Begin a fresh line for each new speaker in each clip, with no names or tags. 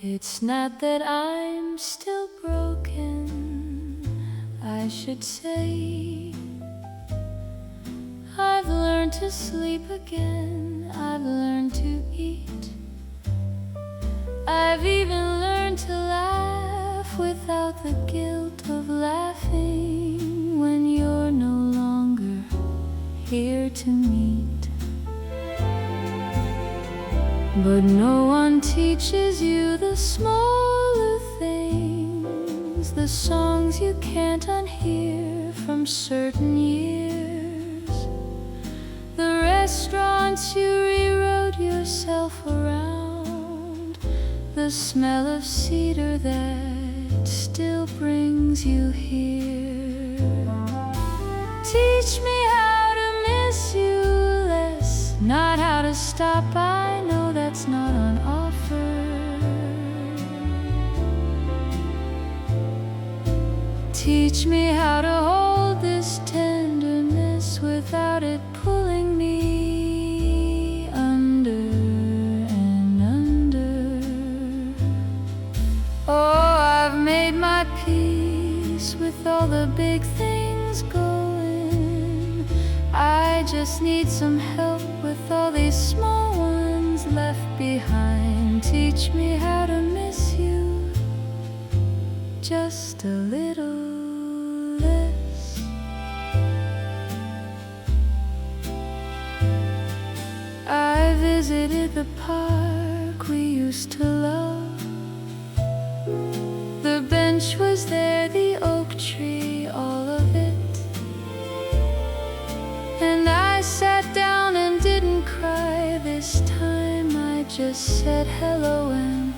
It's not that I'm still broken, I should say. I've learned to sleep again, I've learned to eat. I've even learned to laugh without the guilt of laughing when you're no longer here to meet. But no one teaches you the smaller things, the songs you can't unhear from certain years, the restaurants you rewrote yourself around, the smell of cedar that still brings you here. Teach me how to miss you less, not how to stop. I know that's not on offer. Teach me how to hold this tenderness without it pulling me under and under. Oh, I've made my peace with all the big things going. I just need some help with all these small ones left behind. Teach me how to miss you just a little less. I visited the park we used to love. The bench was there, the oak tree, all of it. And I sat down and didn't cry this time. I just said hello and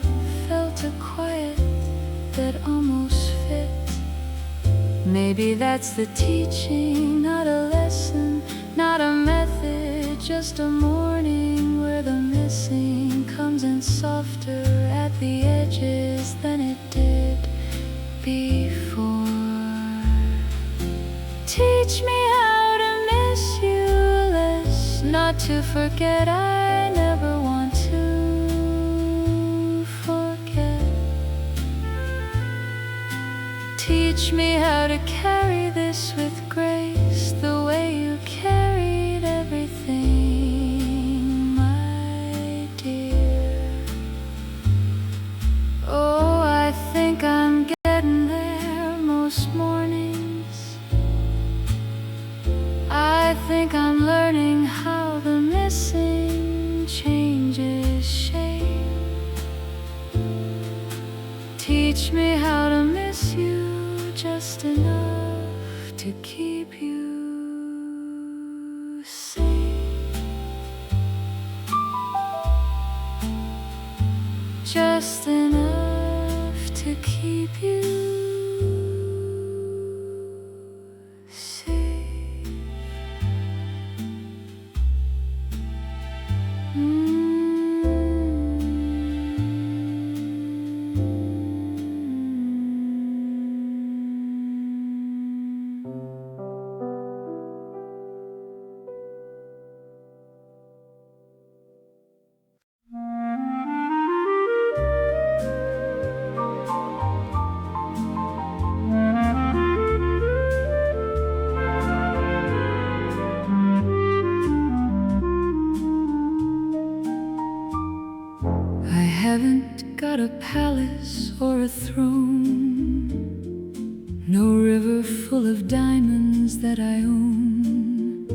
felt a quiet that almost fit. Maybe that's the teaching, not a lesson, not a method, just a morning where the missing comes in softer at the edges than it did before. Teach me how to miss you less, not to forget. I never want to forget. Teach me how to carry this with grace, the way you carried everything, my dear. Oh, I think I'm getting there most mornings. I think I'm learning how the missing changes shape. Teach me how to miss you just enough to keep you safe. Just enough to keep you safe. I haven't got a palace or a throne, no river full of diamonds that I own,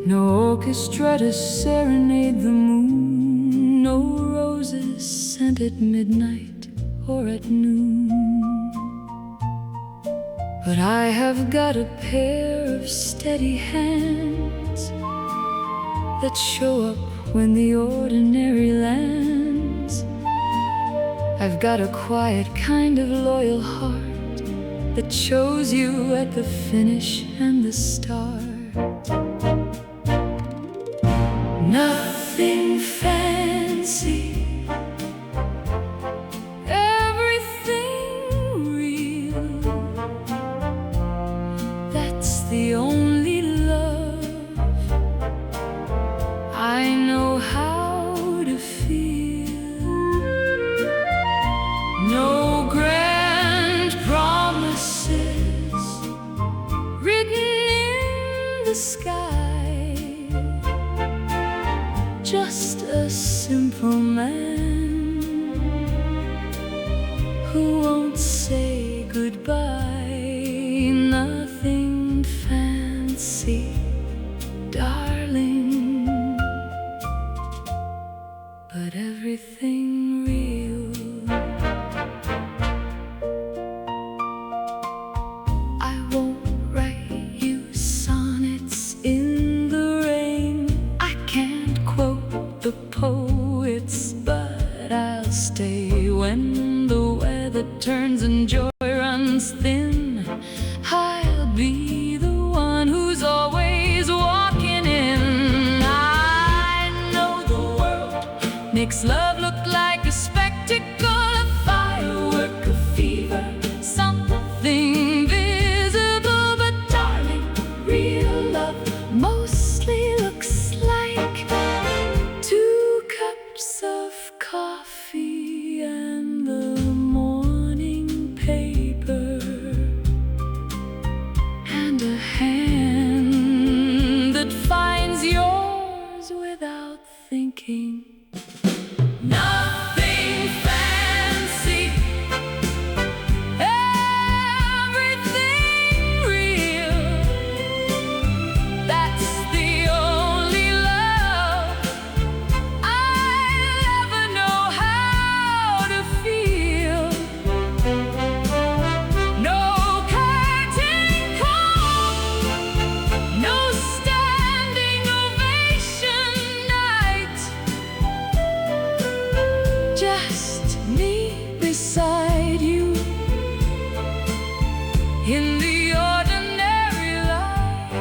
no orchestra to serenade the moon, no roses sent at midnight or at noon. But I have got a pair of steady hands that show up when the ordinary lands. I've got a quiet kind of loyal heart that chose you at the finish and the start. Nothing fancy, everything real. That's the only love I know how to feel. simple man who won't say goodbye. Nothing fancy, darling, but everything real. I won't write you sonnets in the rain. I can't quote the poets, but I'll stay when the weather turns and joy runs thin. I'll be the one who's always walking in. I know the world makes love look like a spectacle, a firework, a fever, something visible. But darling, real love mostly looks like 2 cups of coffee and the morning paper, and a hand that finds yours without thinking. Nothing fancy, everything real. That's the only love I'll ever know how to feel. No curtain call, no standing ovation night. Just me beside you in the ordinary light.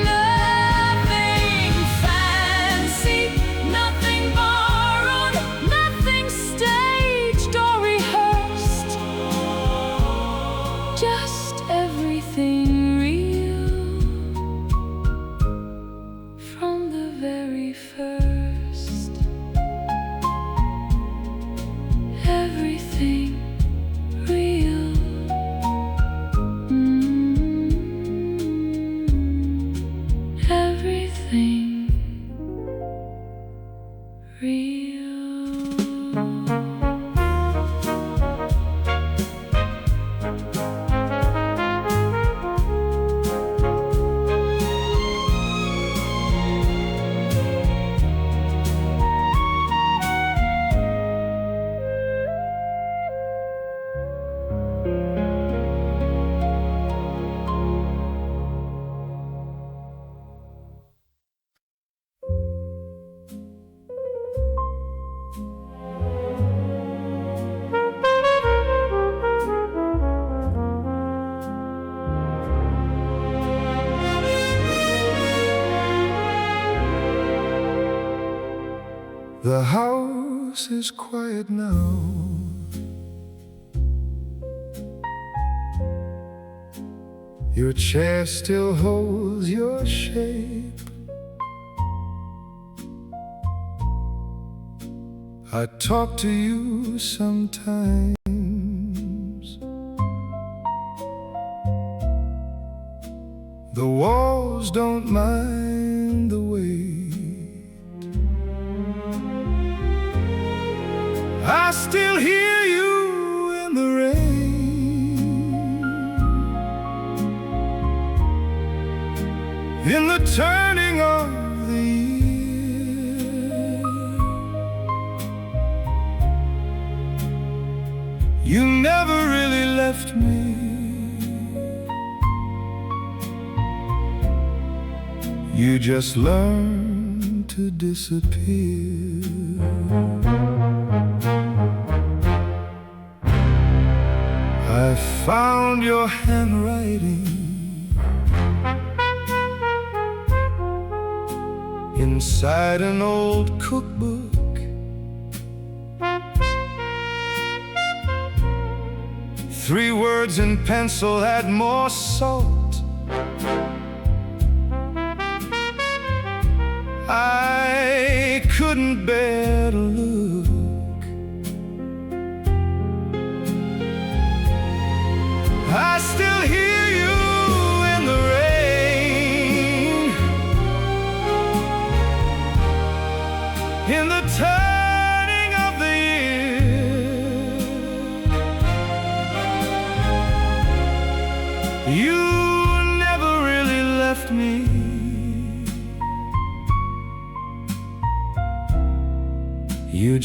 Nothing fancy, nothing borrowed, nothing staged or rehearsed. Just everything real from the very first. Everything real. Everything real.
The house is quiet now. Your chair still holds your shape. I talk to you sometimes. The walls don't mind the wait. I still hear you in the rain, in the turning of the year. You never really left me. You just learned to disappear. I found your handwriting inside an old cookbook. 3 words in pencil had more salt. I couldn't bear to look. I still hear you in the rain.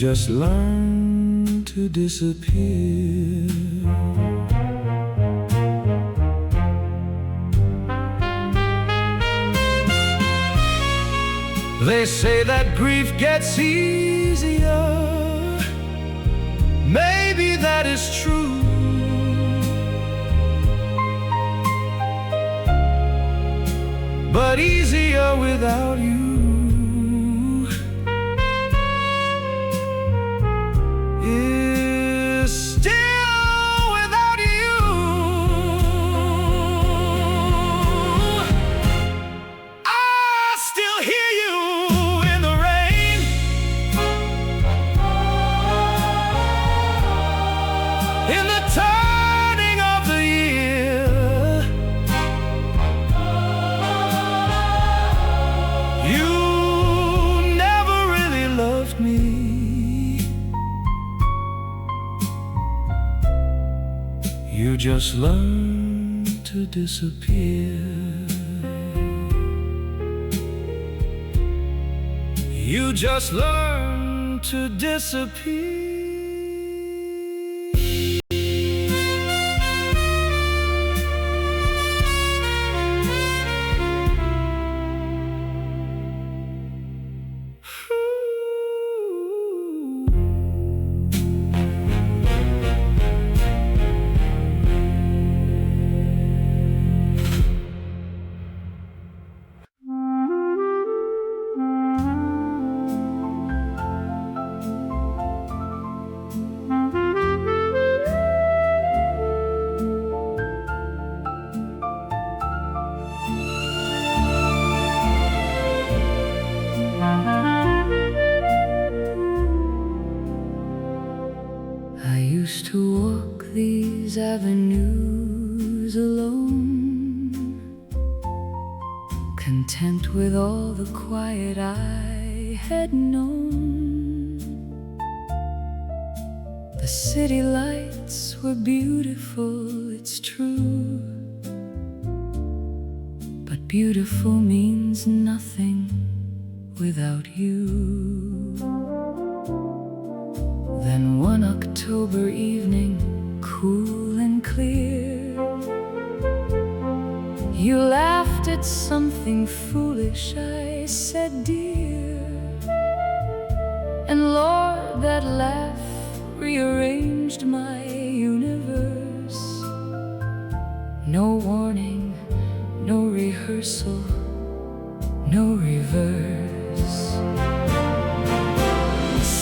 just learn to disappear. They say that grief gets easier. Maybe that is true, but easier without you is still without you. I still hear you in the rain, in the turning of the year. You never really loved me. You just learned to disappear. You just learned to disappear. I used to walk these avenues alone, content with all the quiet I had known. The city lights were beautiful, it's true, but beautiful means nothing without you. Then one October evening, cool and clear, you laughed at something foolish I said, dear. And Lord, that laugh rearranged my universe. No warning, no rehearsal, no reverse.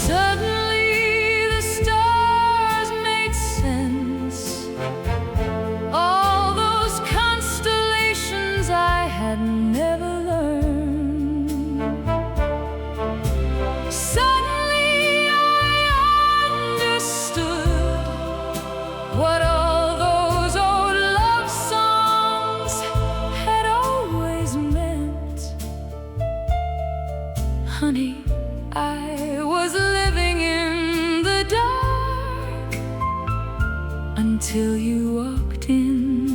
Suddenly the stars made sense. All those constellations I had never learned. Suddenly I understood what all those old love songs had always meant. Honey, I was living in the dark until you walked in,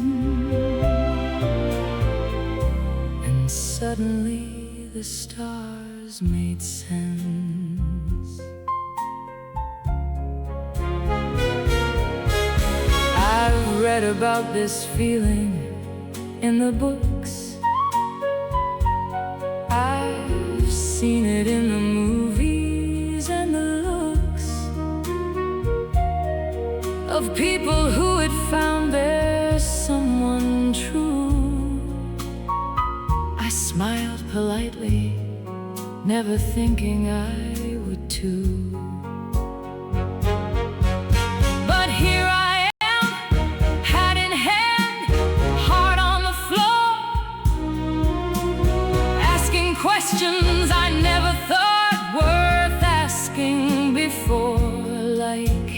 and suddenly the stars made sense. I've read about this feeling in the books. I've seen it in the movies and the looks of people who had found their someone true. I smiled politely, never thinking I would too. But here I am, hat in hand, heart on the floor, asking questions I never thought worth asking before. Like,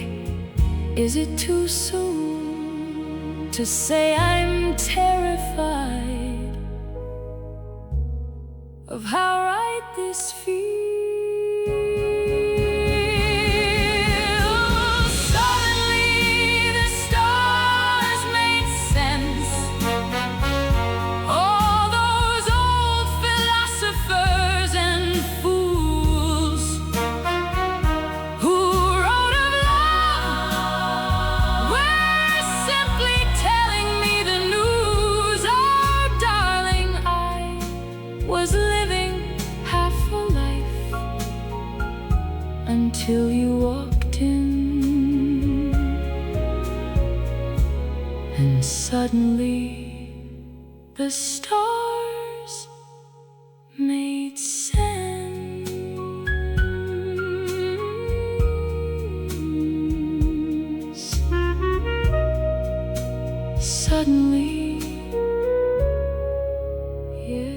is it too soon to say I'm terrified of how right this feels? Suddenly the stars made sense. All those old philosophers and fools who
Suddenly, the stars made sense. Suddenly, yeah.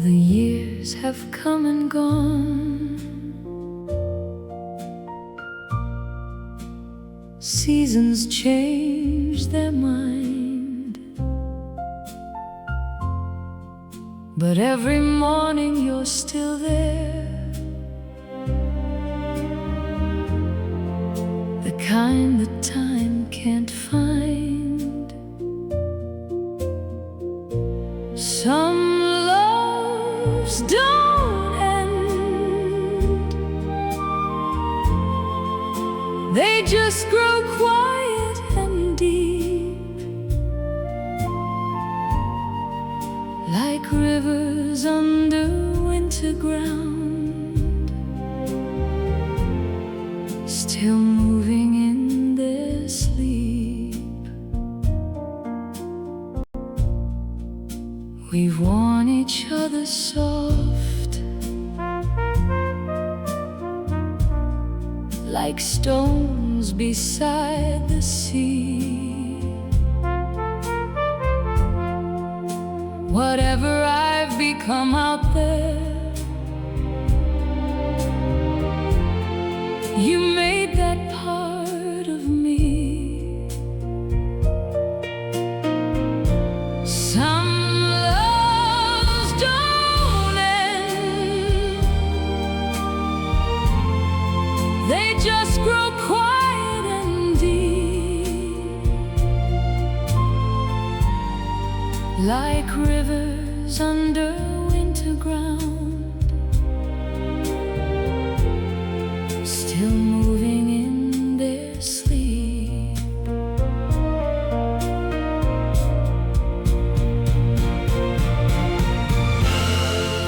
The years have come and gone, seasons change their mind, but every morning you're still there, the kind that time can't find. Some loves don't end, they just grow quiet and deep, like rivers under winter ground, still moving in their sleep. We've worn each other soft, like stones beside the sea. Whatever I've become out there, you made that part of me. Some loves don't end, they just grow quiet and deep, like rivers under winter ground, still moving in their sleep.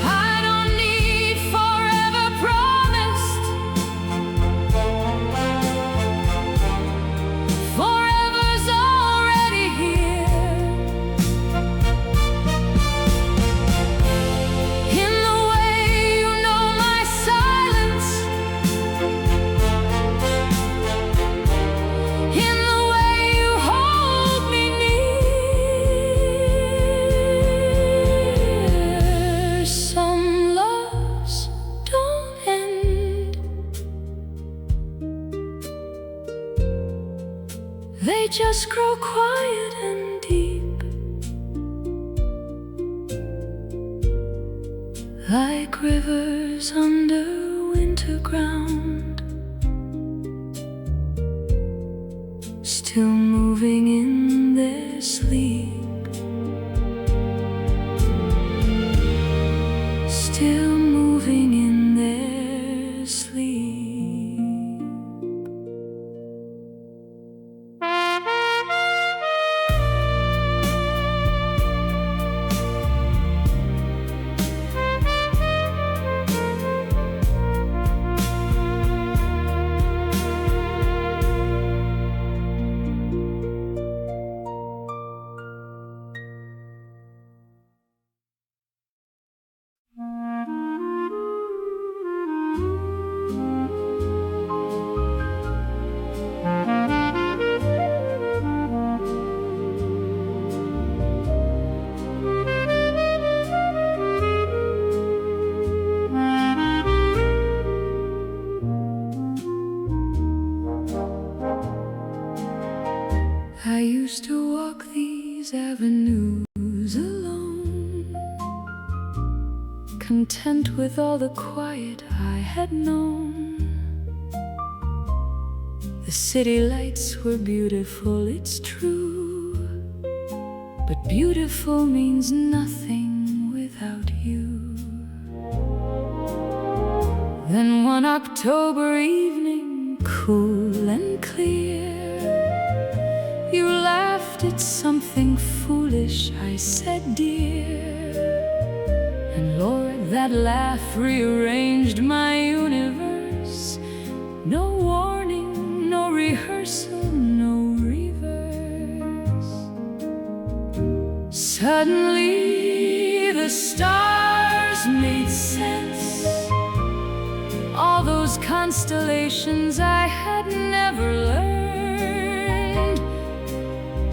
I don't need forever promised, forever's already here. In the way you know my silence, in the way you hold me near. Some loves don't end, they just grow quiet and deep, like rivers under winter ground, still moving in their sleep, still moving in their sleep. I used to walk these avenues alone, content with all the quiet I had known. The city lights were beautiful, it's true, but beautiful means nothing without you. Then one October evening, cool and clear, you laughed at something foolish I said, dear. And Lord, that laugh rearranged my universe. No warning, no rehearsal, no reverse. Suddenly the stars made sense. All those constellations I had never learned.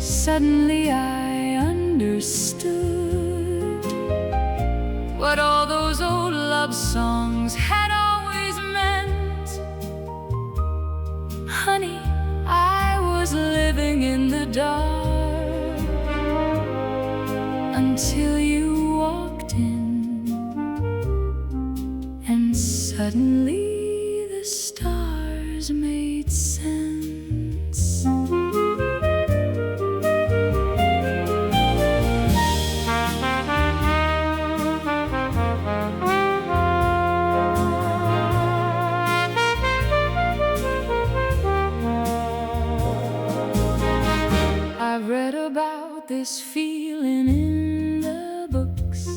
Suddenly I understood what all those old love songs had always meant. Honey, I was living in the dark until you walked in, and suddenly the stars made sense. I read about this feeling in the books.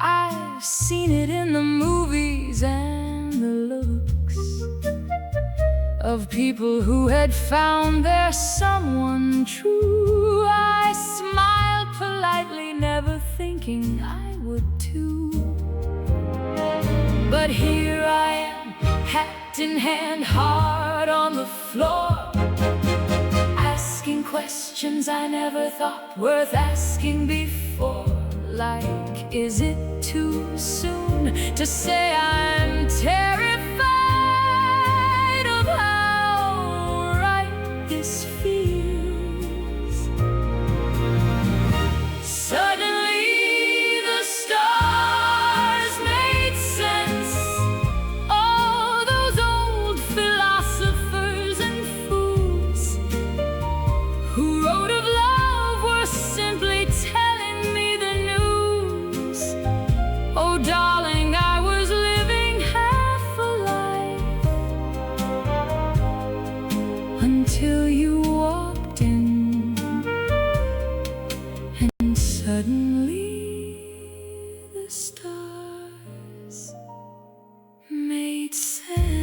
I've seen it in the movies and the looks of people who had found their someone true. I smiled politely, never thinking I would too. But here I am, hat in hand, hard on the floor, asking questions I never thought worth asking before. Like, is it too soon to say I'm terrified of how right this feels? Suddenly the stars made sense. All those old philosophers and fools who wrote of love were simply telling me the news. Oh darling, I was living half a life until you walked in, and suddenly the stars made sense.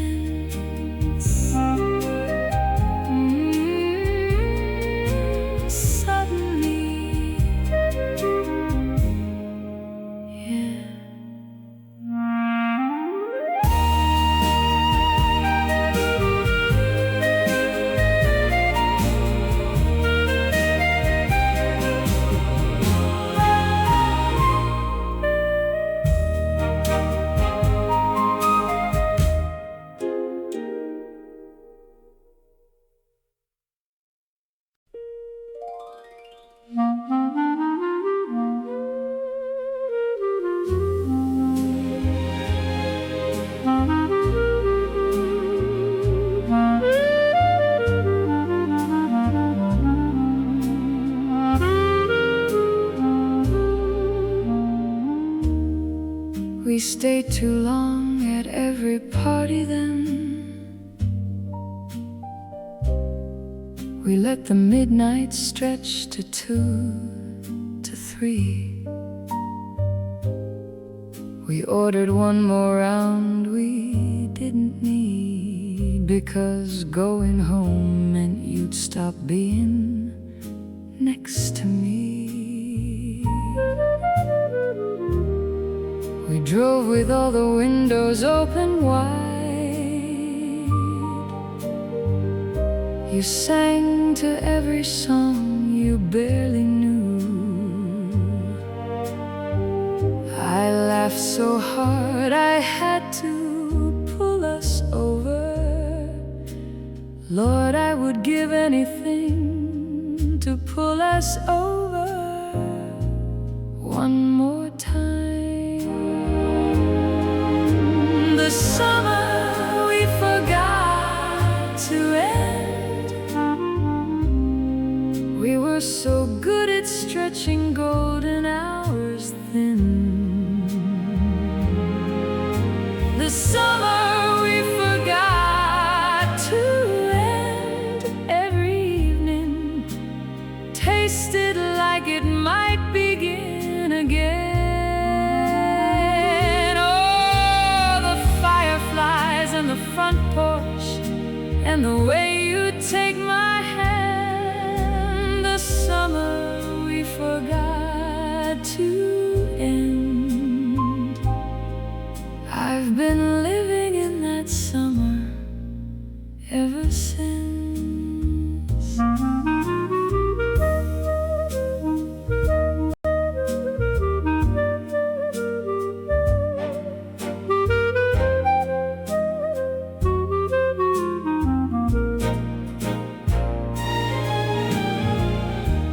Suddenly, yeah. We stayed too long at every party then. We let the midnight stretch to 2 to 3. We ordered one more round we didn't need, because going home meant you'd stop being next to me. We drove with all the windows open wide. You sang to every song you barely knew. I laughed so hard I had to pull us over. Lord, I would give anything to pull us over one more time. summer we forgot to end. We were so good at stretching golden hours thin. The summer we forgot to end. Every evening tasted like it might begin again. Oh, the fireflies and the front porch, and the way you take my hand. The summer we forgot to end. I've been living in that summer ever since.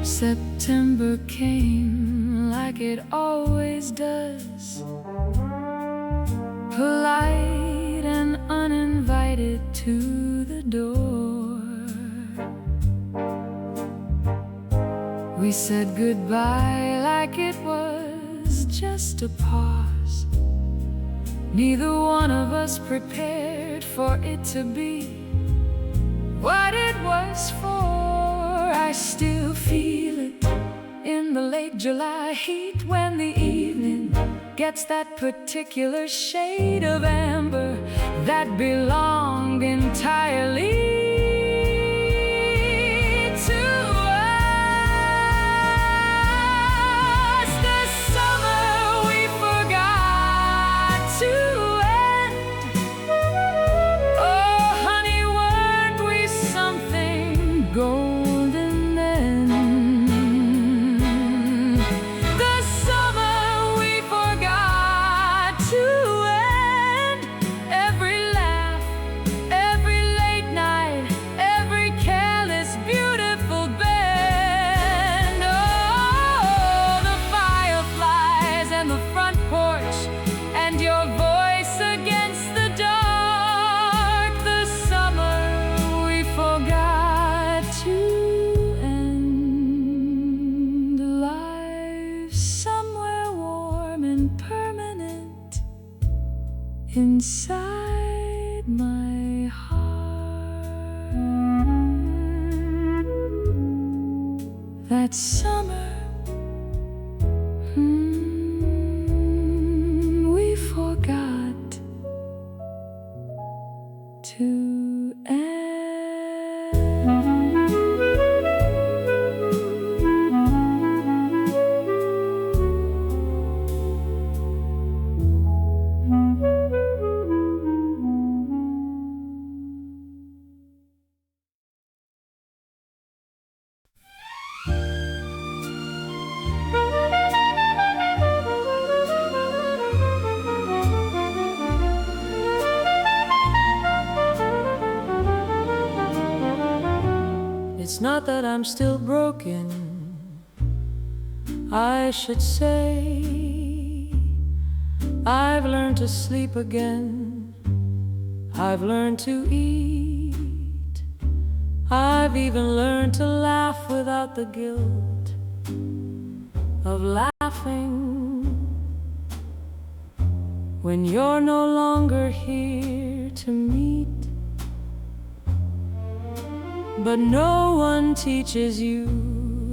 September came like it always does, polite and uninvited to the door. We said goodbye like it was just a pause. Neither one of us prepared for it to be what it was for. I still feel it in the late July heat, when the evening gets that particular shade of amber that belonged entirely to us. The summer we forgot to end. Oh, honey, weren't we something golden then? The summer we forgot to end. Every laugh, every late night, every careless, beautiful bend. Oh, the fireflies and the front porch, and your voice against the dark. The summer we forgot to end. Life somewhere warm and permanent inside my heart. That summer we forgot to end. It's not that I'm still broken, I should say. I've learned to sleep again, I've learned to eat, I've even learned to laugh without the guilt of laughing. When you're no longer here to meet, but no one teaches you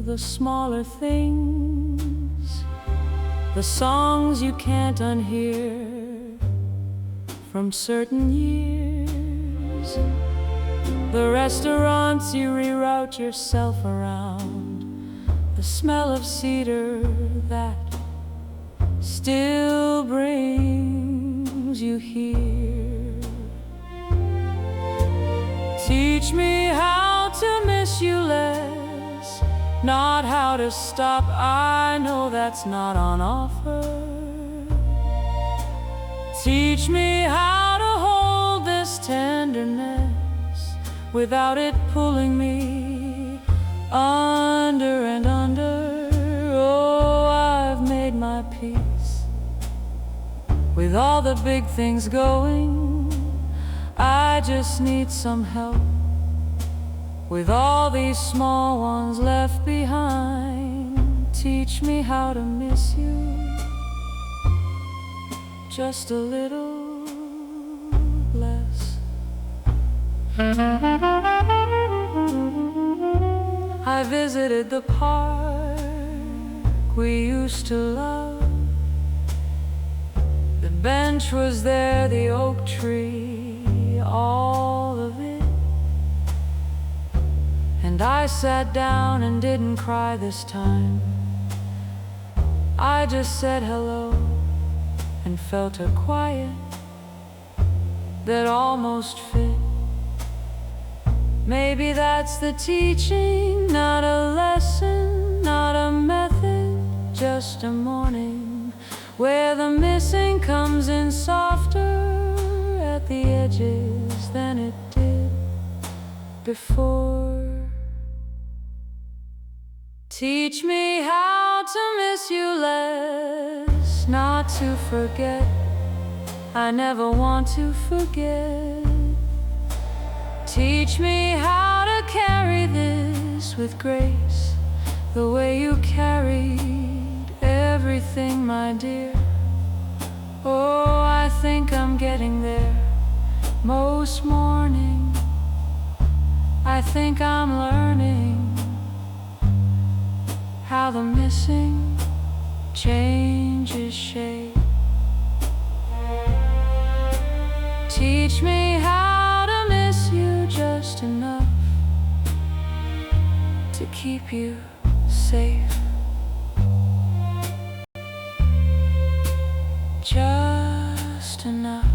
the smaller things, the songs you can't unhear from certain years, the restaurants you reroute yourself around, the smell of cedar that still brings you here. Teach me how to miss you less, not how to stop. I know that's not on offer. Teach me how to hold this tenderness without it pulling me under and under. Oh, I've made my peace with With all the big things going, I just need some help. With all these small ones left behind, teach me how to miss you just a little less. I visited the park we used to love. The bench was there, the oak tree, all of it. And I sat down and didn't cry this time. I just said hello and felt a quiet that almost fit. Maybe that's the teaching, not a lesson, not a method, just a morning where the missing comes in softer at the edges than it did before. Teach me how to miss you less, not to forget. I never want to forget. Teach me how to carry this with grace, the way you carried everything, my dear. Oh, I think I'm getting there. Most morning, I think I'm learning how the missing changes shape. Teach me how to miss you just enough to keep you safe. Just enough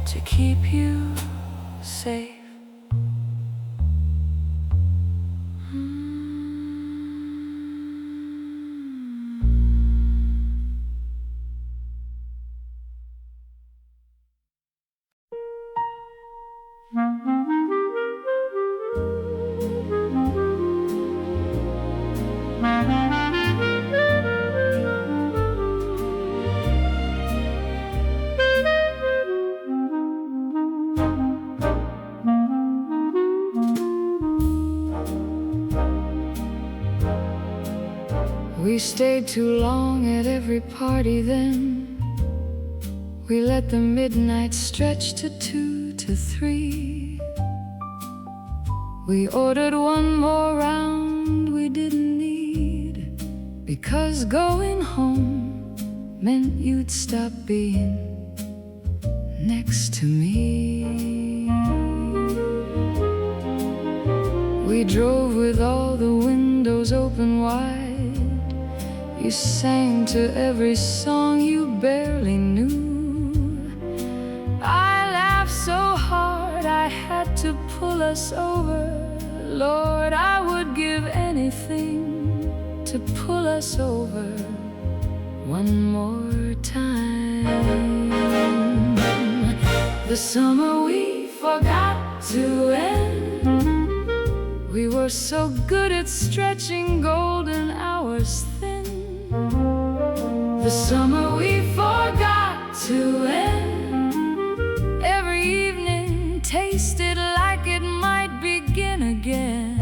to keep you safe. We stayed too long at every party then. We let the midnight stretch to 2 to 3. We ordered one more round we didn't need, because going home meant you'd stop being next to me. We drove with all the windows open wide. You sang to every song you barely knew. I laughed so hard I had to pull us over. Lord, I would give anything to pull us over one more time. The summer we forgot to end. We were so good at stretching golden hours thin. The summer we forgot to end. Every evening tasted like it might begin again.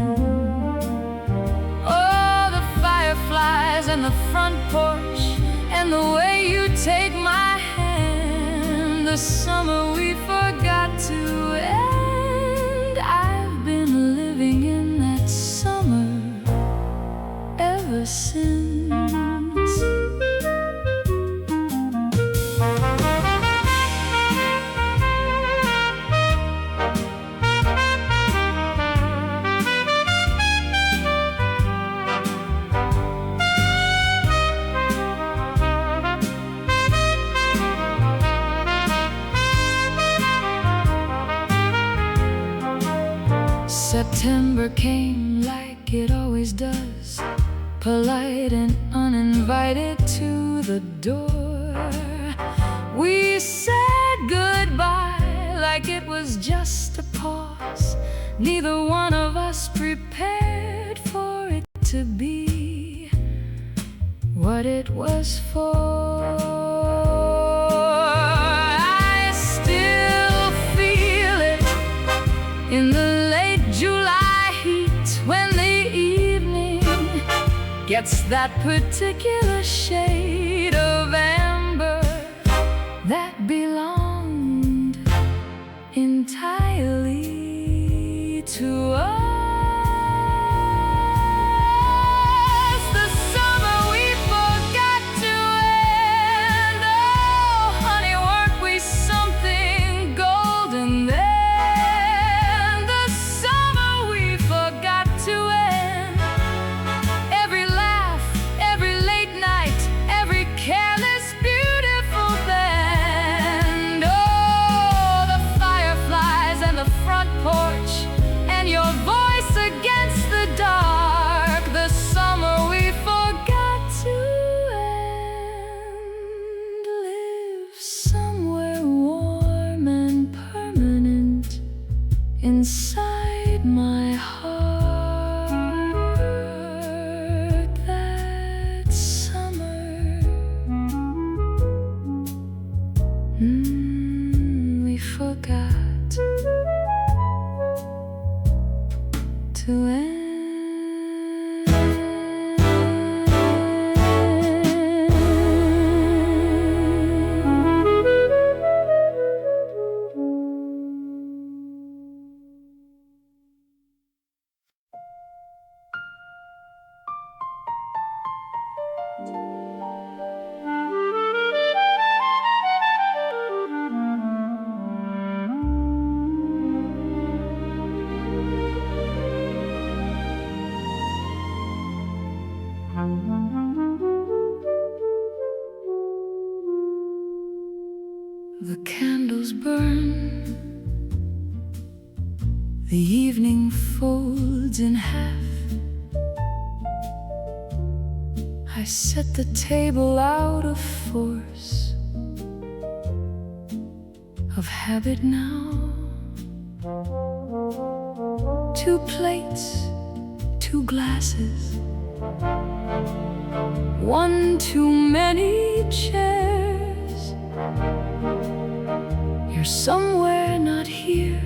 Oh, the fireflies and the front porch, and the way you take my hand. The summer we forgot to end. I've been living in that summer ever since. September came like it always does, polite and uninvited to the door. We said goodbye like it was just a pause. Neither one of us prepared for it to be what it was for. I still feel it in the late July heat, when the evening gets that particular shade of amber that belonged entirely to us. Inside my heart that summer, we forgot to end. The candles burn, the evening folds in half. I set the table out of force of habit now. 2 plates, 2 glasses, 1 too many chairs. You're somewhere not here,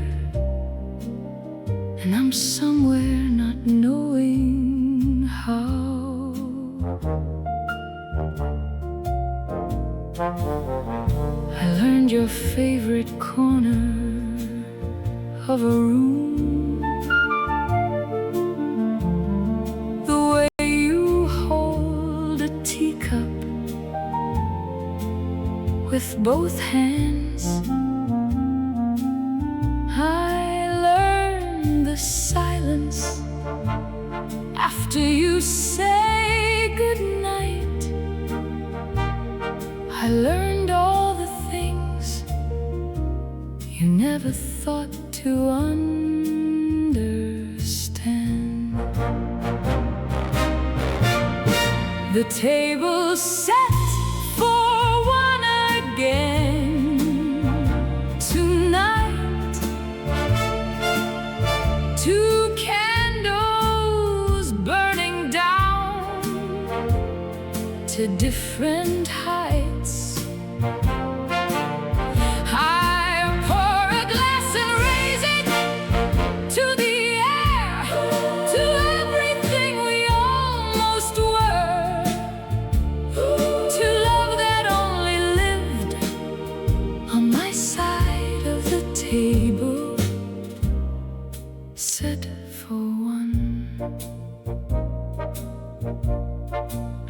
and I'm somewhere not knowing how. I learned your favorite corner of a room, the way you hold a teacup with both hands. I learned the silence after you say goodnight. I learned all the things you never thought to understand. The table's set for one again tonight. 2 candles burning down to different heights. Set for one.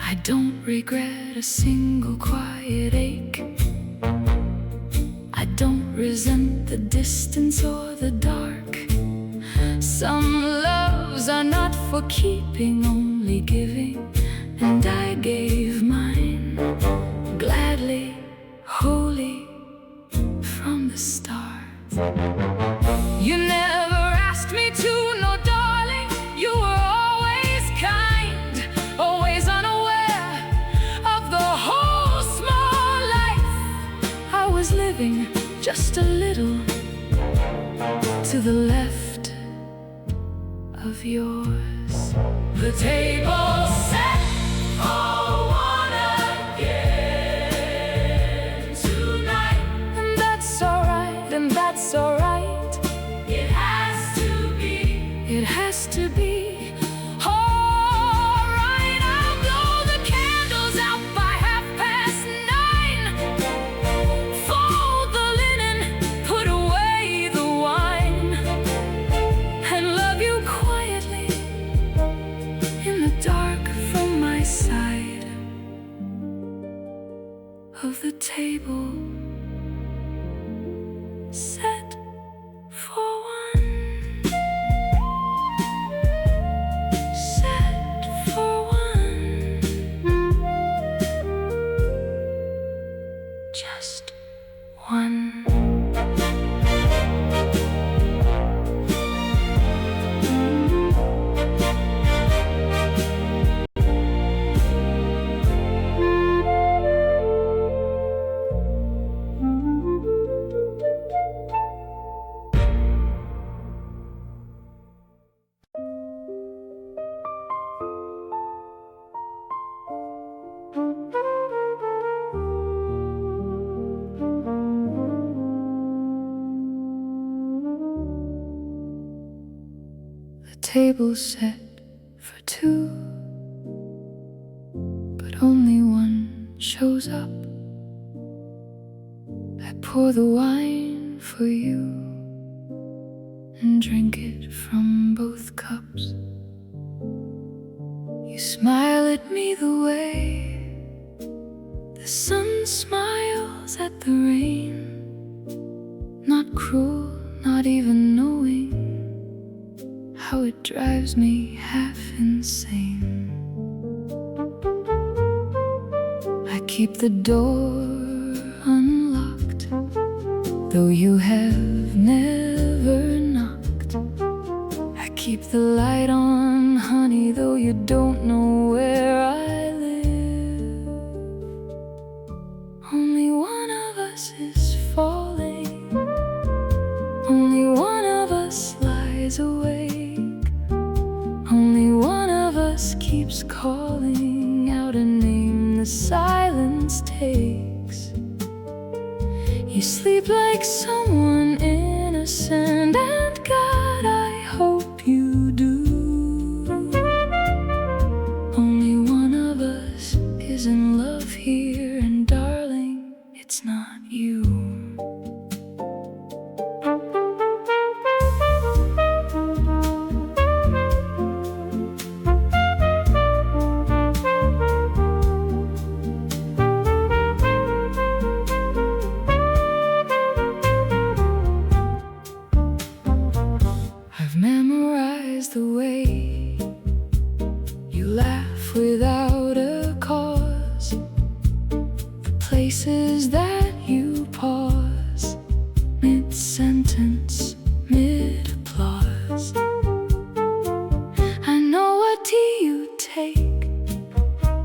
I don't regret a single quiet ache. I don't resent the distance or the dark. Some loves are not for keeping, only giving, and I gave mine gladly, wholly, from the start. You never asked me to, no darling, you were always kind, always unaware of the whole small life I was living, just a little to the left of yours. The table set for one
to be. Alright, I'll blow the candles out by 9:30. Fold the linen, put away the wine, and love you quietly in the dark from my side of the table set for one. Set for one. Just one.
The table set for two, but only one shows up. I pour the wine for you and drink it from both cups. You smile at me the way the sun smiles at the rain, not cruel, not even knowing how it drives me half insane. I keep the door unlocked, though you have never knocked. I keep the light on, honey, though you don't know where I live. Only one of us is falling, only one of us lies awake. Only one of us keeps calling out a name the silence takes. You sleep like someone innocent, and God, I hope you do. Only one of us is in love here, and darling, it's not you. I've memorized the way you laugh without a cause, the places that you pause mid-sentence, mid-applause. I know what tea you take,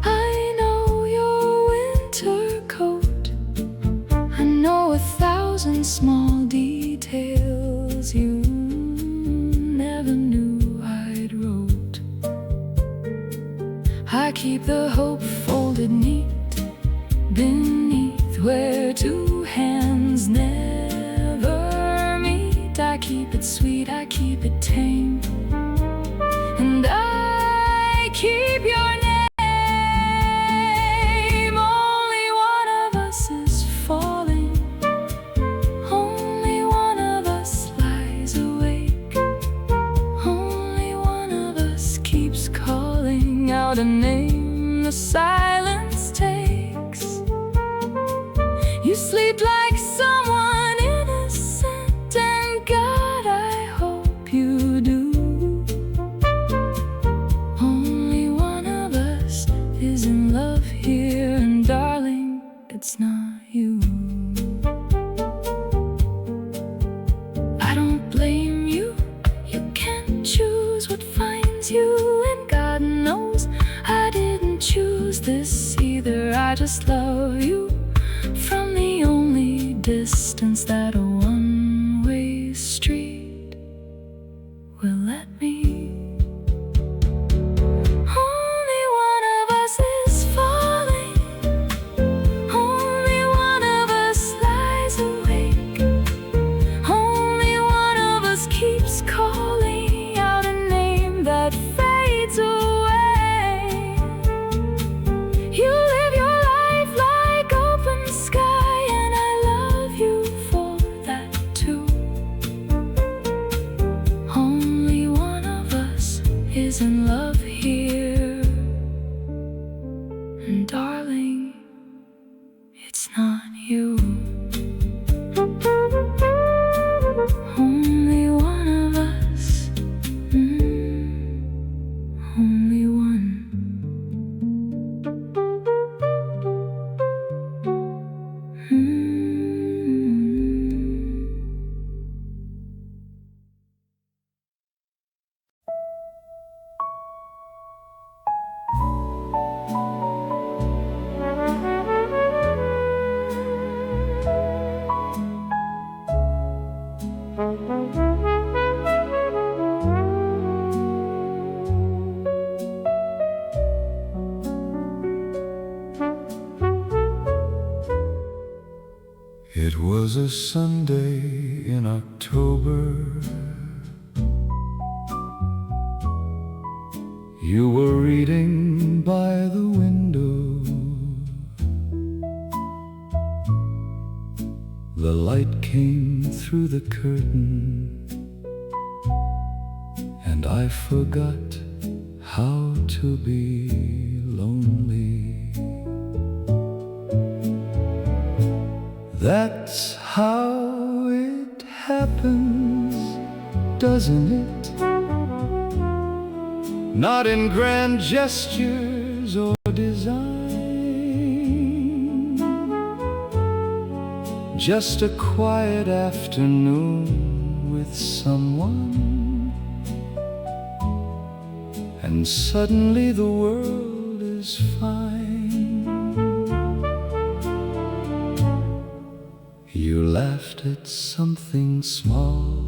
I know your winter coat, I know 1,000 small details you never knew I'd wrote. I keep the hope folded neat beneath where two hands never meet. I keep it sweet, I keep it tame, and I keep your name. Only one of us is falling, only one of us lies awake. Only one of us keeps calling out a name the silence takes. You sleep like someone innocent, and God, I hope you do. Only one of us is in love here, and darling, it's not you. I don't blame you, you can't choose what finds you, and God knows I didn't choose this either. I just love you from the only distance that a one-way street will let me. Only one of us is falling, only one of us lies awake, only one of us keeps calling out a name that fades away. You live your life like open sky, and I love you for that too. Only one of us is in love here, and darling, it's not you. Only one of us, only one.
It was a Sunday in October. You were reading by the window. The light came through the curtain, and I forgot how to be lonely. That's how it happens, doesn't it? Not in grand gestures or design, just a quiet afternoon with someone, and suddenly the world is fine. You laughed at something small.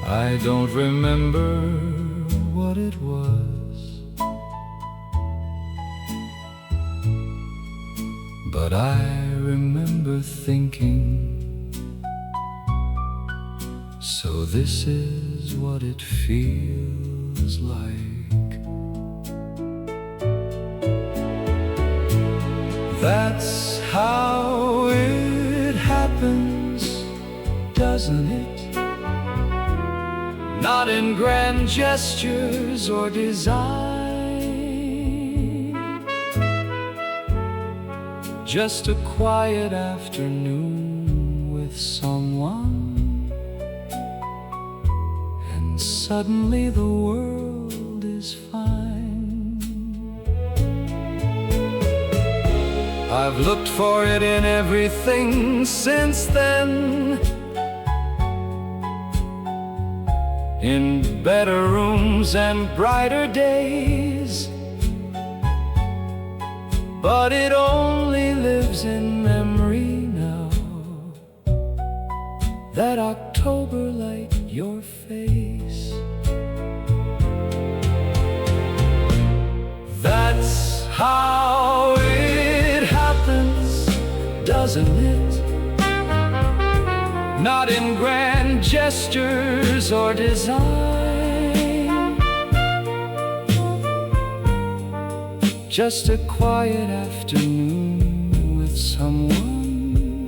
I don't remember what it was, but I remember thinking, so this is what it feels like. That's how it happens, doesn't it? Not in grand gestures or design, just a quiet afternoon with someone, and suddenly the world is fine. I've looked for it in everything since then, in better rooms and brighter days, but it only lives in memory now. That October light, your face. That's how it happens, doesn't it? Not in grand gestures or design, just a quiet afternoon with someone,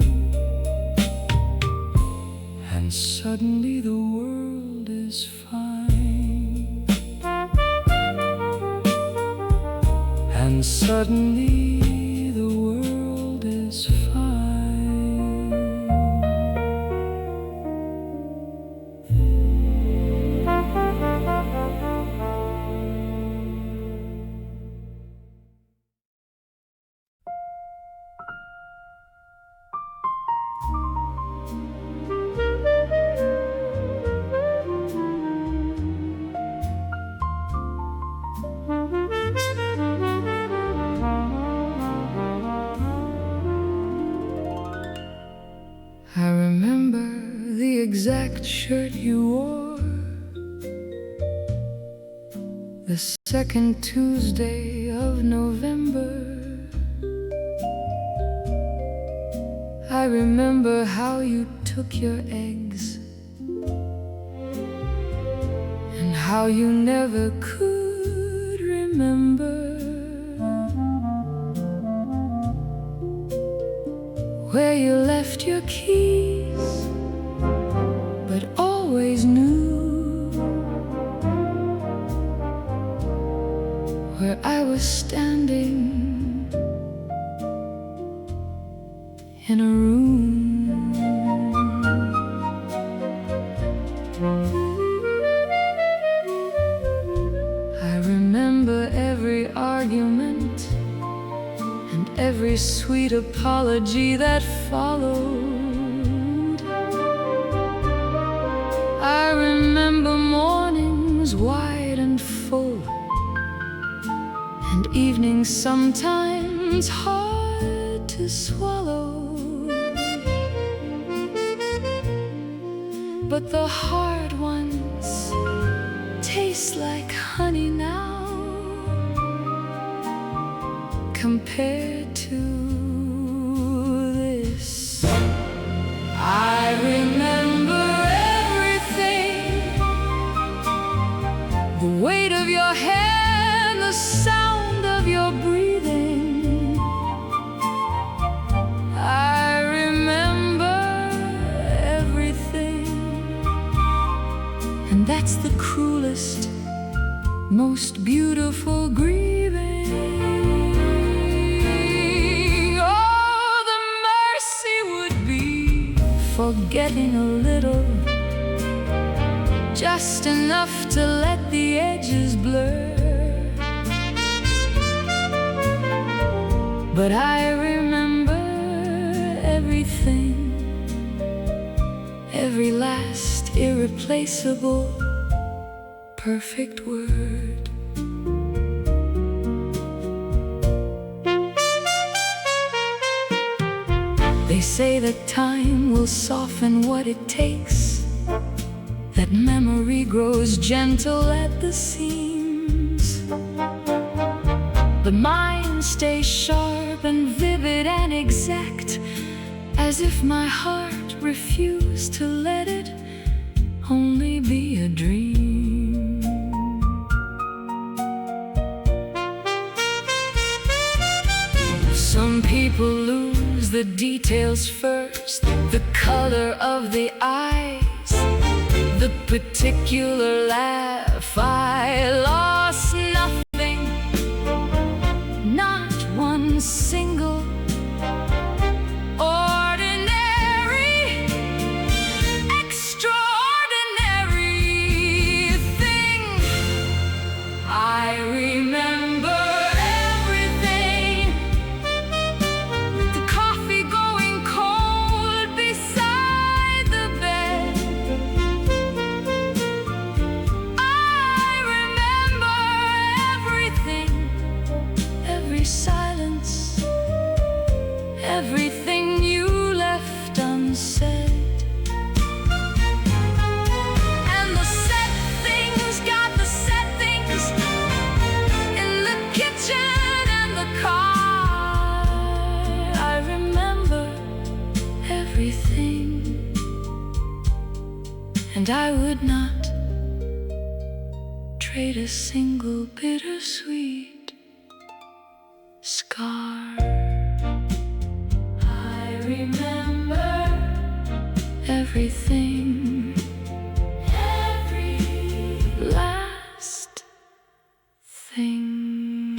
and suddenly the world is fine. And suddenly the world is fine.
I remember the exact shirt you wore, the second Tuesday of November. I remember how you took your eggs how you never could remember where you left your keys, but always knew where I was standing in a room. I remember every argument and every sweet apology that followed. I remember mornings wide and full, and evenings sometimes hard to swallow. But the hard ones taste like honey now, compared to this. I remember everything, the weight of your hand, the sound of your breathing. I remember everything, and that's the cruelest, most beautiful grieving. Forgetting a little, just enough to let the edges blur. But I remember everything, every last irreplaceable, perfect word. They say that time will soften what it takes, that memory grows gentle at the seams. The mind stays sharp and vivid and exact, as if my heart refused to let it only be a dream. Some people lose the details first, the color of the eyes, the particular laugh. I lost nothing, not one single ordinary, extraordinary thing. I remember silence, everything you left unsaid. And the said things got the said things in the kitchen and the car. I remember everything, and I would not trade a single bittersweet scar. I remember everything, every last thing.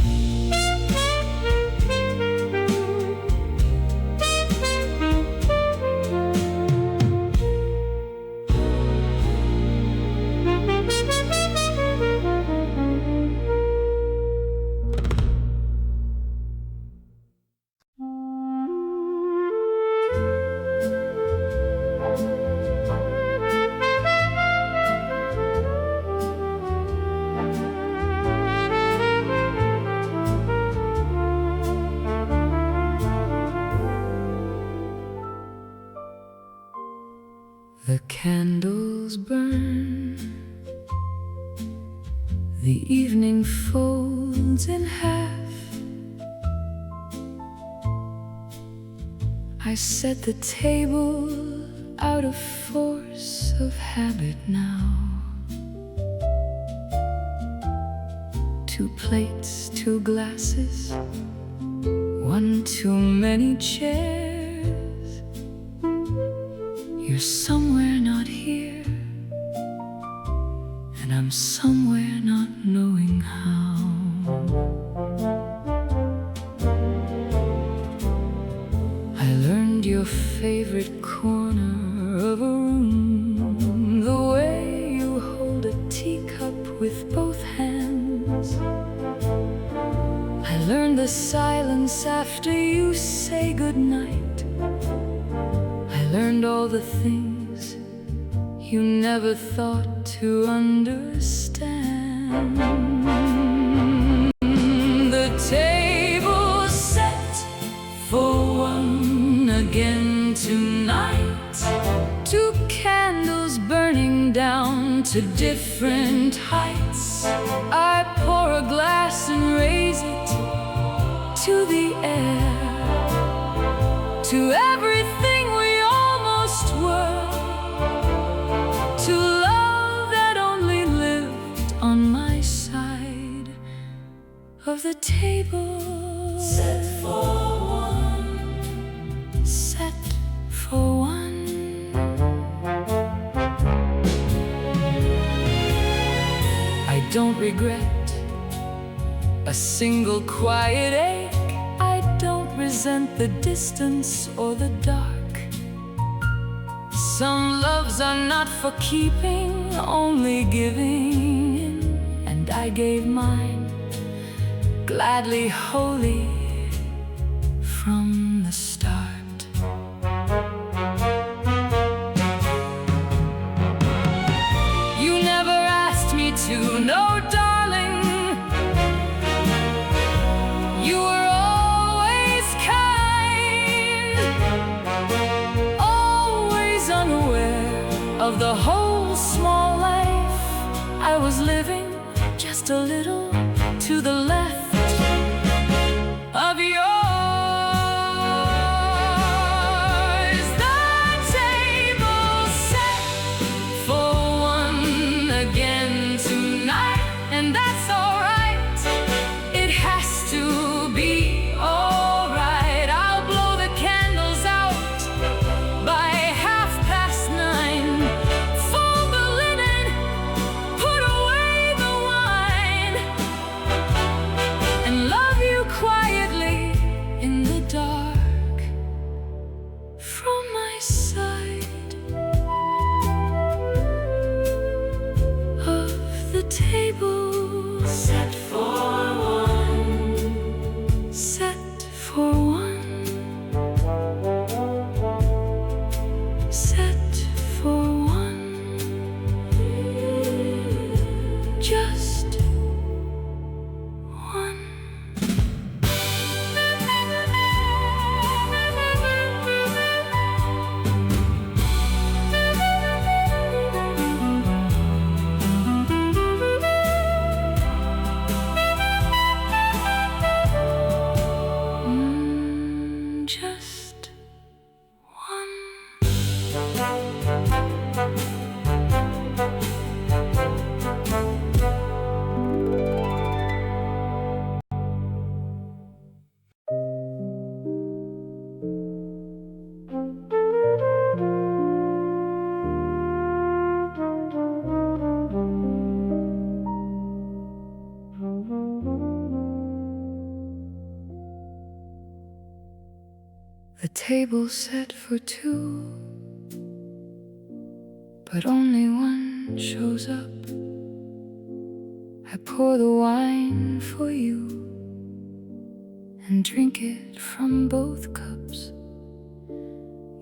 The candles burn, the evening folds in half. I set the table out of force of habit now. 2 plates, 2 glasses, 1 too many chairs. You're somewhere not here, and I'm somewhere not knowing how. I learned your favorite corner of a room, the way you hold a teacup with both hands. I learned the silence after you say goodnight. I learned all the things you never thought to understand. The table's set for 1 again tonight. 2 candles burning down to different heights. I pour a glass and raise it to the air, to everything we almost were, to love that only lived on my side of the table. Set for 1, set for 1. I don't regret a single quiet ache. I don't resent the distance or the dark. Some loves are not for keeping, only giving. And I gave mine, gladly, wholly, from the start. You never asked me to know, darling. You were always kind, always unaware of the whole small life I was living, just a little to the left of yours. The table's set for 1 again tonight, and that's alright. It has to be alright. I'll blow the candles out by 9:30. Fold the linen, put away the wine, and love you quietly in the dark from my side of the table. Set for 1, set for 1, set for 1, just 1. Just 1. The table set for 2, but only 1 shows up. I pour the wine for you and drink it from both cups.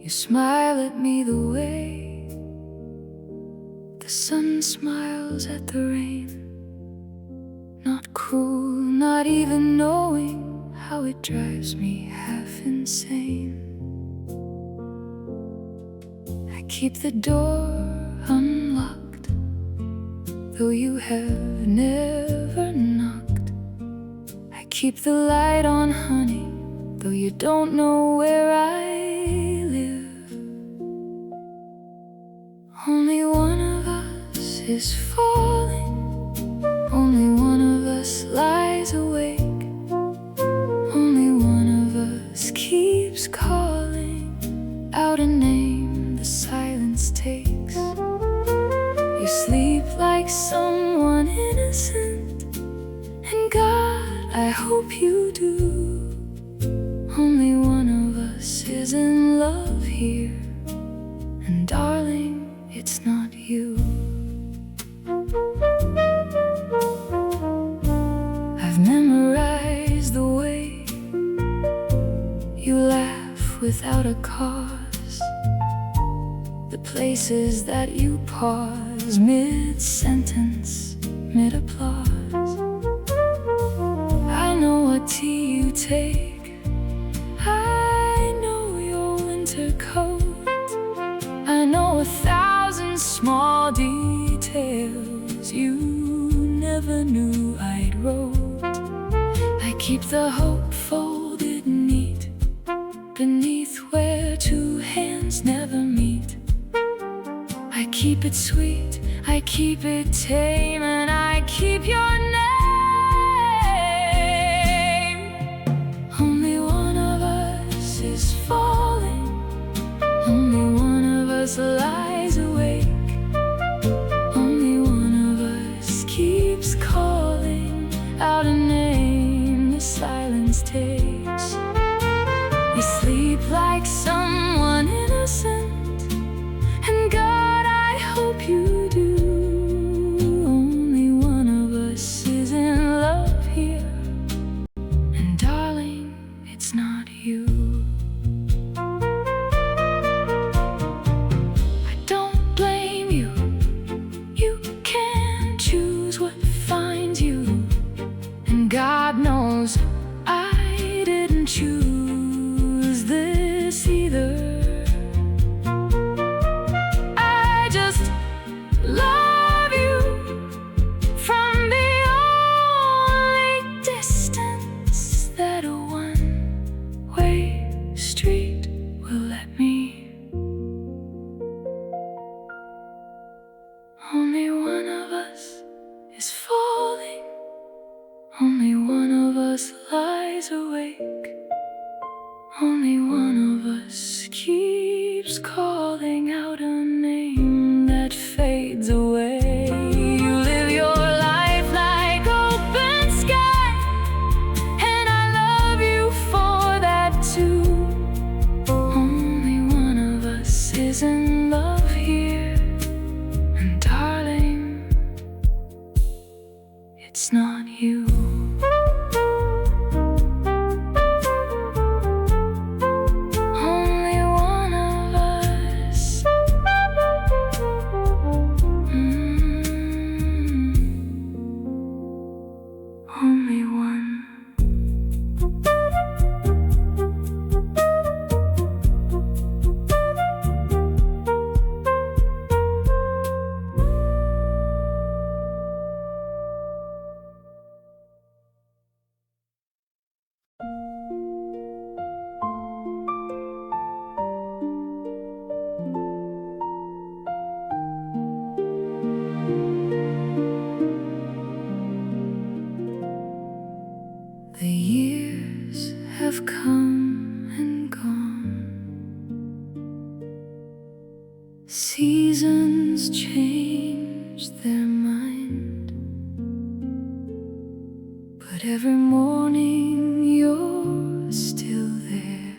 You smile at me the way the sun smiles at the rain, not cruel, not even knowing how it drives me half insane. I keep the door unlocked, though you have never knocked. I keep the light on, honey, though you don't know where I live. Only one of us is falling, only one of us lies. keeps calling out a name the silence takes. You sleep like someone innocent, and God, I hope you do. Only one of us is in love here, and darling, it's not you. I've memorized the way you laugh without a cause, the places that you pause mid-sentence, mid-applause. I know what tea you take, I know your winter coat, I know 1,000 small details you never knew I'd wrote. I keep the hope folded neat beneath where two hands never meet. I keep it sweet, I keep it tame, and I keep your name. Only one of us is falling, only one of us lies awake, only one of us keeps calling out a name the silence takes. You sleep like someone innocent, and God, I hope you do. Only one of us is in love here, and darling, it's not you. I don't blame you, you can't choose what finds you, and God knows I didn't choose this either. I just love you from the only distance that a one-way street will let me. Only one of us is falling, only one of us lies awake, only one of us keeps calling out a name that fades away. You live your life like open sky, and I love you for that too. Only one of us is in love here, and darling, it's not you. Only one of us. Only one. The years have come and gone, seasons change their mind, but every morning you're still there,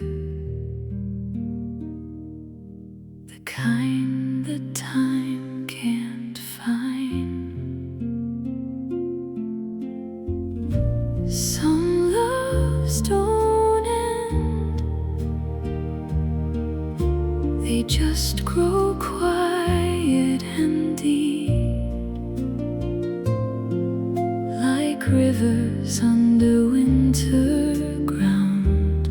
the kind that time can't find. Some loves don't end, they just grow quiet and deep, like rivers under winter ground,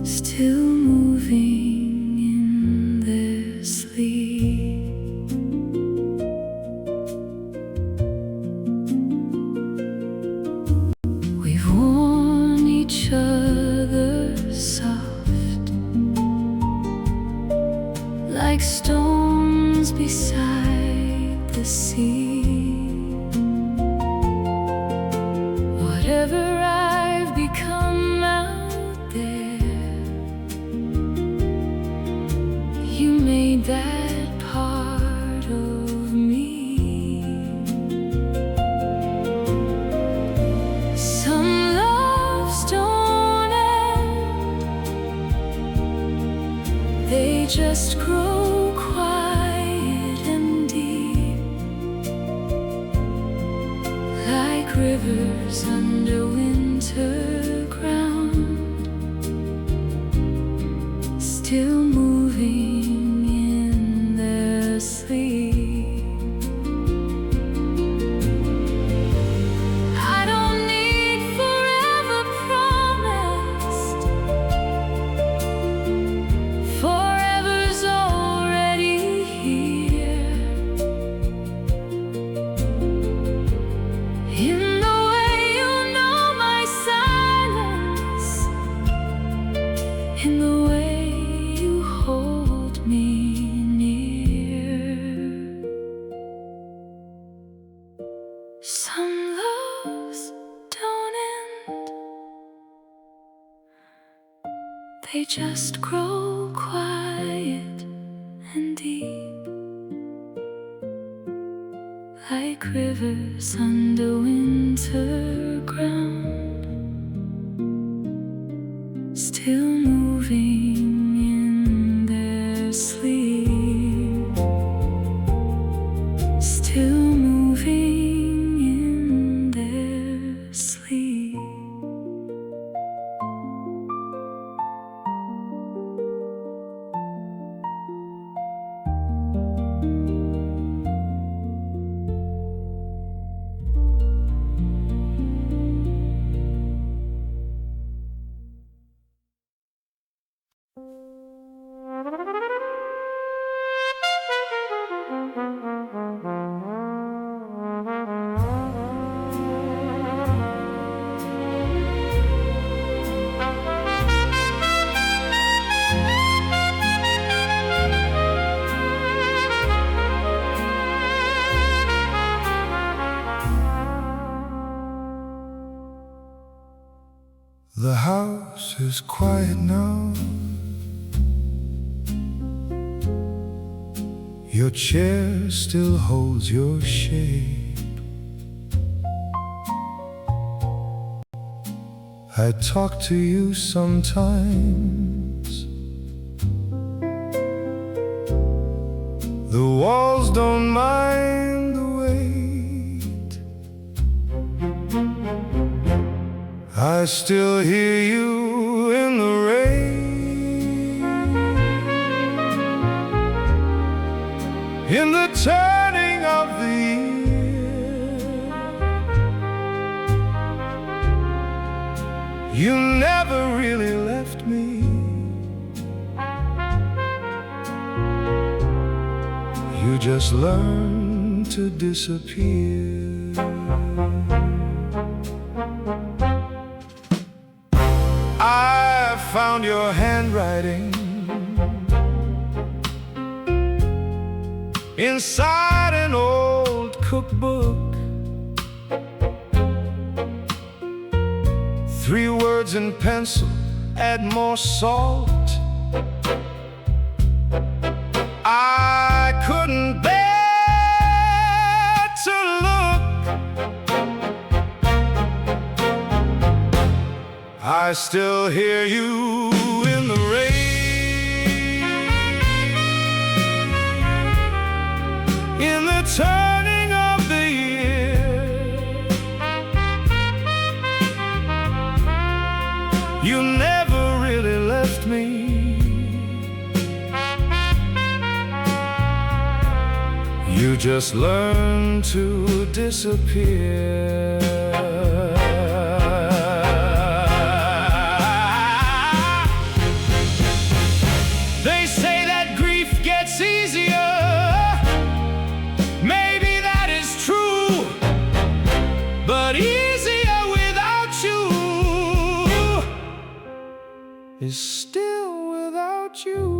still moving in their sleep. We've worn each other soft, like stones beside the sea. Whatever I've become out there, quivers under winter ground, still moving in their sleep. I don't need forever promised, forever's already here. In the way you know my silence, in the way you hold me near. Some loves don't end, they just grow quiet and deep, like rivers under winter ground, still moving in their sleep, still moving in their sleep.
The house is quiet now. Your chair still holds your shape. I talk to you sometimes. The walls don't mind the wait. I still hear you in the rain, in the turning of the year. You never really left me. You just learned to disappear. I found your handwriting inside an old cookbook. 3 words in pencil, add more salt. I couldn't bear to look. I still hear you in the rain, in the turning of the year. You never really left me. You just learned to disappear. They say that grief gets easier. Maybe that is true, but easier without you is still without you.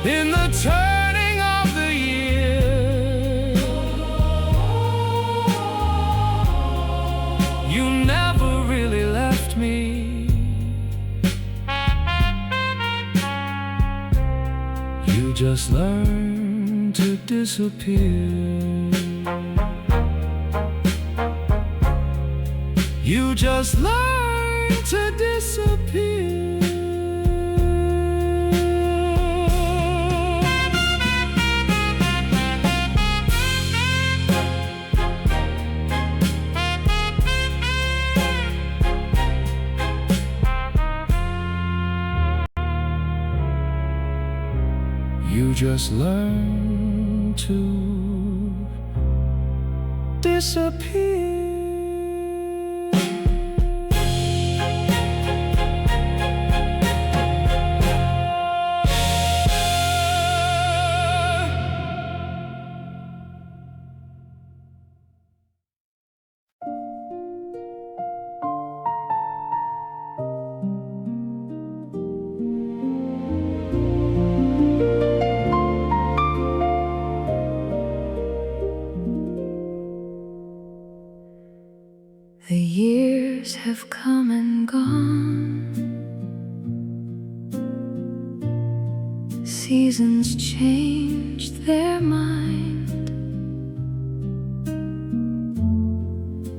In the turning of the year, you never really left me. You just learned to disappear. You just learned to disappear. just learn to disappear.
The years have come and gone, seasons changed their mind,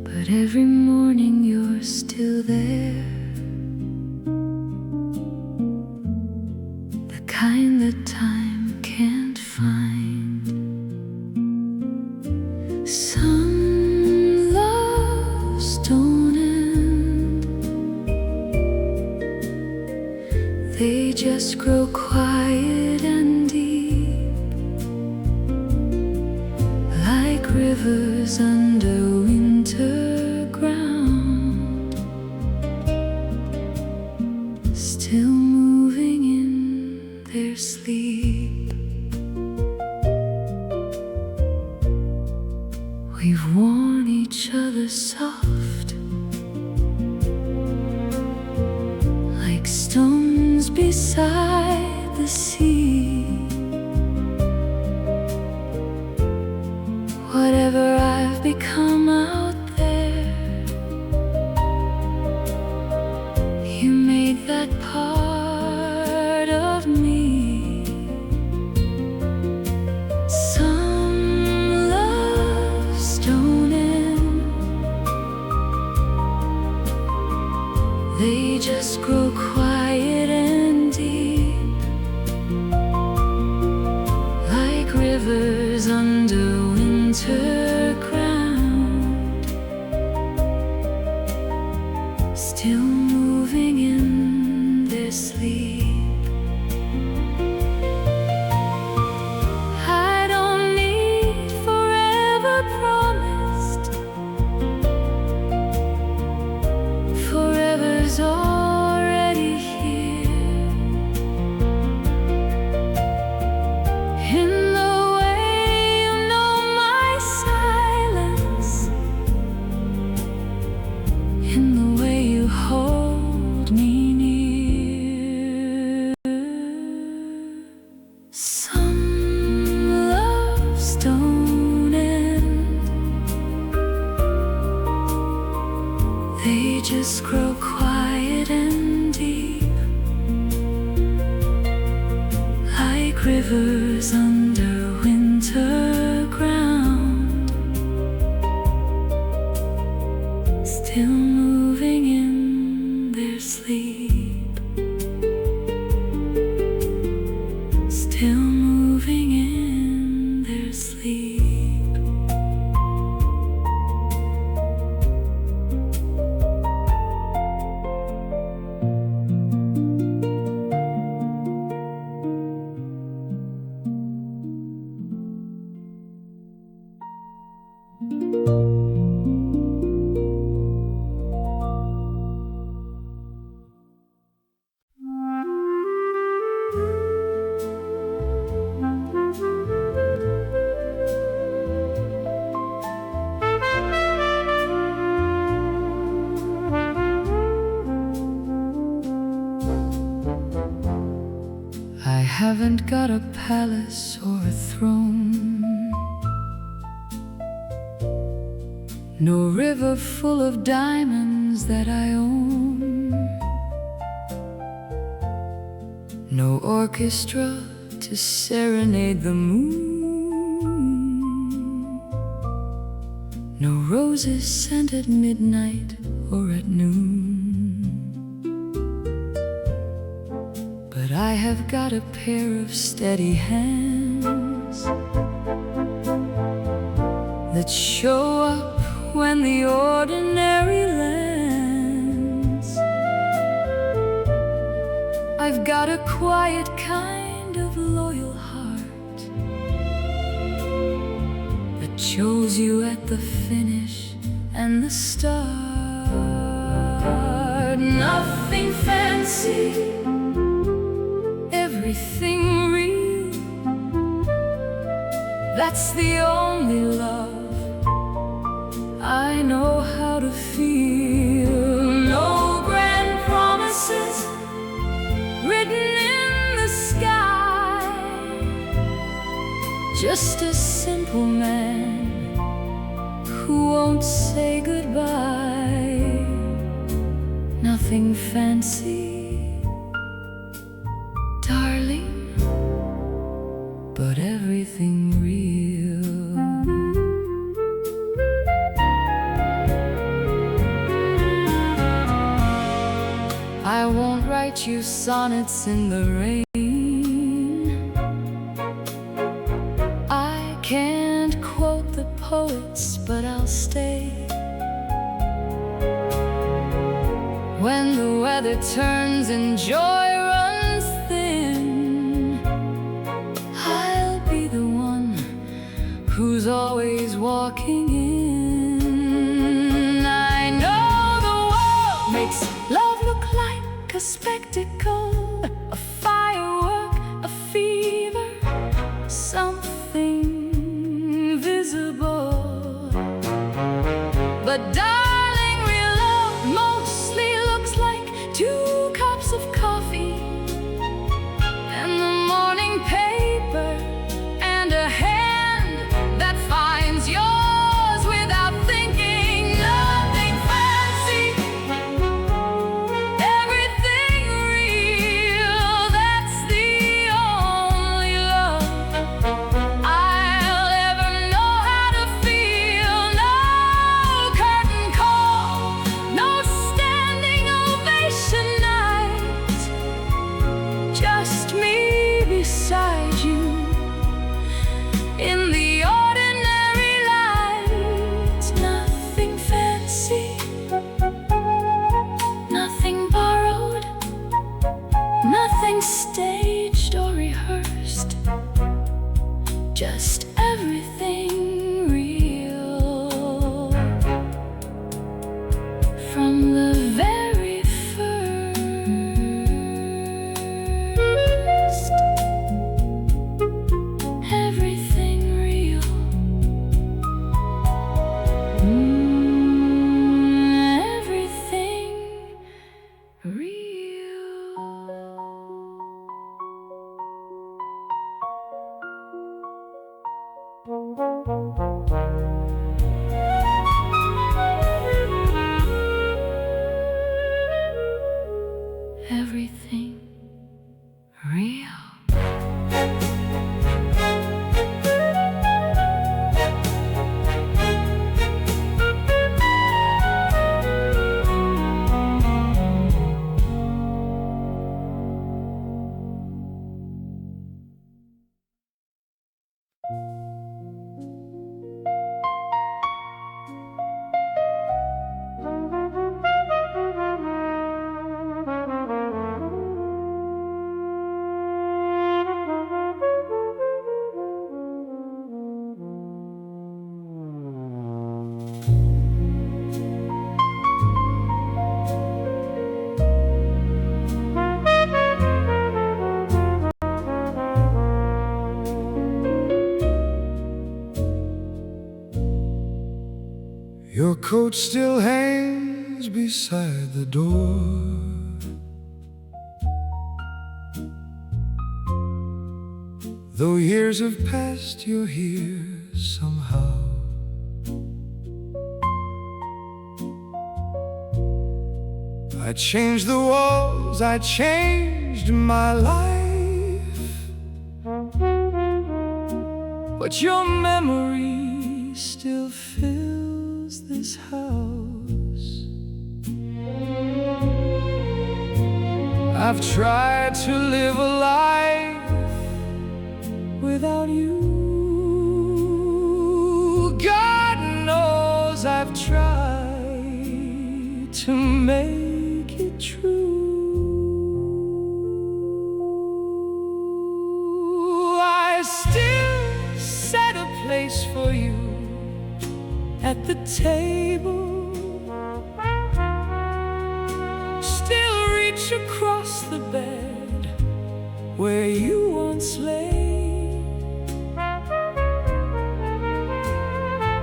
but every morning you're still there, the kind that time can't find. Some don't end, they just grow quiet and deep, like rivers under winter ground, still moving in their sleep. We've worn each other soft, like stones beside the sea. Whatever I've become out there, you made that part of me. Some loves don't end, they just grow quiet and deep, like rivers under winter ground, still moving in their sleep. I don't need forever promised, forever's already here. In the way you know my silence, in the way you hold me near. Some loves don't end, they just grow quiet and deep, like rivers under winter ground, still moving in their sleep, still moving in their sleep. I haven't got a palace or a throne, no river full of diamonds that I own, no orchestra to serenade the moon, no roses sent at midnight or at noon. But I have got a pair of steady hands that show up when the ordinary lands. I've got a quiet kind of loyal heart Chose you at the finish and the start. Nothing fancy, everything real. That's the only love I know how to feel. No grand promises written in the sky, just a simple man who won't say goodbye. Nothing fancy, darling, but everything real. I won't write you sonnets in the rain. I can't quote the poets, but I'll stay. When the weather turns and joy runs thin, I'll be the one who's always walking in. I know the world makes love look like a spectacle, a firework, a fever, something visible. But darling, real love mostly looks like 2 cups of coffee and the morning paper and a hand that finds yours without thinking. Nothing fancy, everything real. That's the only love I'll ever know how to feel. No curtain call, no standing ovation night, just me beside you in the ordinary light. Nothing fancy, nothing borrowed, nothing staged or rehearsed, just everything real. From the very first, everything real. Everything real. Everything real.
Your coat still hangs beside the door. Though years have passed, you're here somehow. I changed the walls, I changed my life, but your memory still fills this house. I've tried to live a life without you. God knows I've tried to make it true. I still set a place for you at the table, still reach across the bed where you once lay.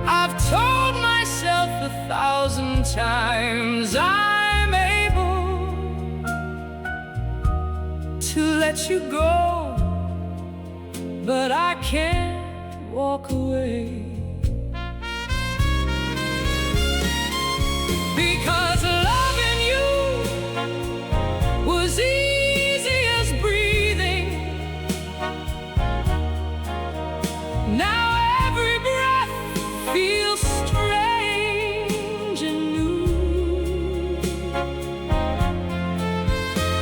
I've told myself 1,000 times I'm able to let you go, but I can't walk away. Because loving you was easy as breathing. Now every breath feels strange and new.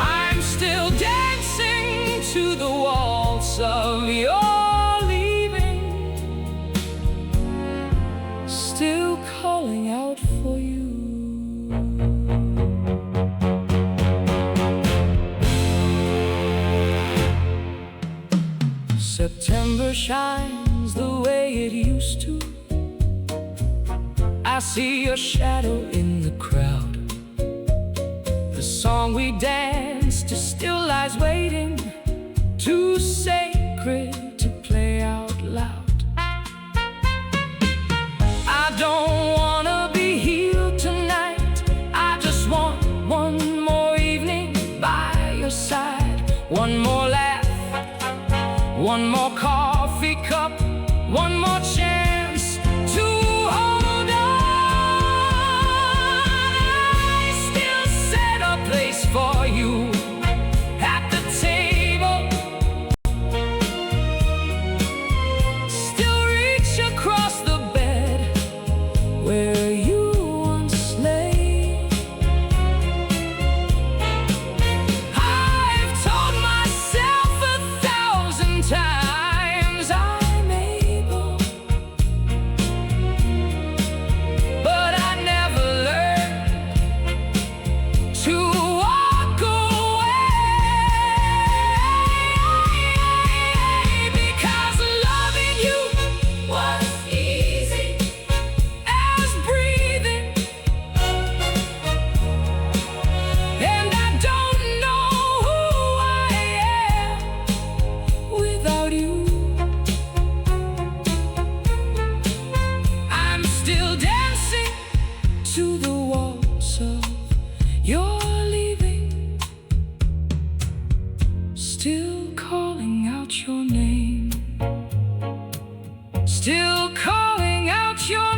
I'm still dancing to the waltz of your leaving, still calling out for you. September shines the way it used to. I see your shadow in the crowd. The song we danced to still lies waiting, too sacred to play out loud. I don't wanna be healed tonight. I just want one more evening by your side. One more laugh, one more coffee cup, one more chance to hold on. I still set a place for you at the table, still reach across the bed where you once lay. I've told myself 1,000 times I'm able, but I never learned to walk away. Because loving you was easy as breathing, and I don't know who I am without you. I'm still dancing to the waltz of your leaving, still calling out your name, still calling out your